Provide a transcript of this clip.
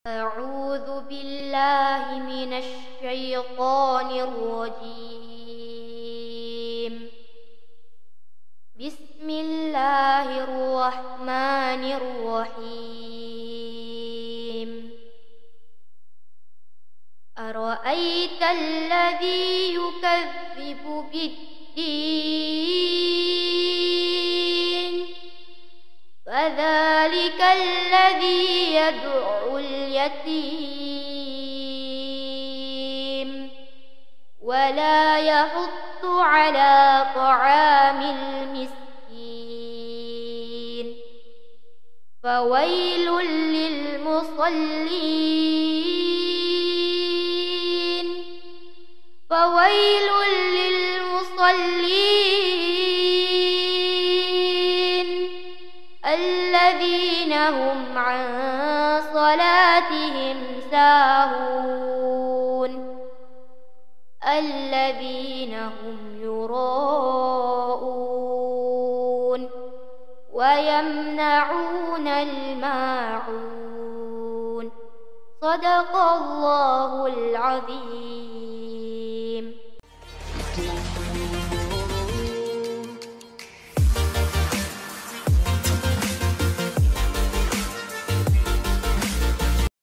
أعوذ بالله من الشيطان الرجيم. بسم الله الرحمن الرحيم. أرأيت الذي يكذب بالدين فذلك الذي يدعو اليتيم ولا يحض على طعام المسكين فويل للمصلين الذين هم عن صلاتهم ساهون الذين هم يراءون ويمنعون الماعون. صدق الله العظيم.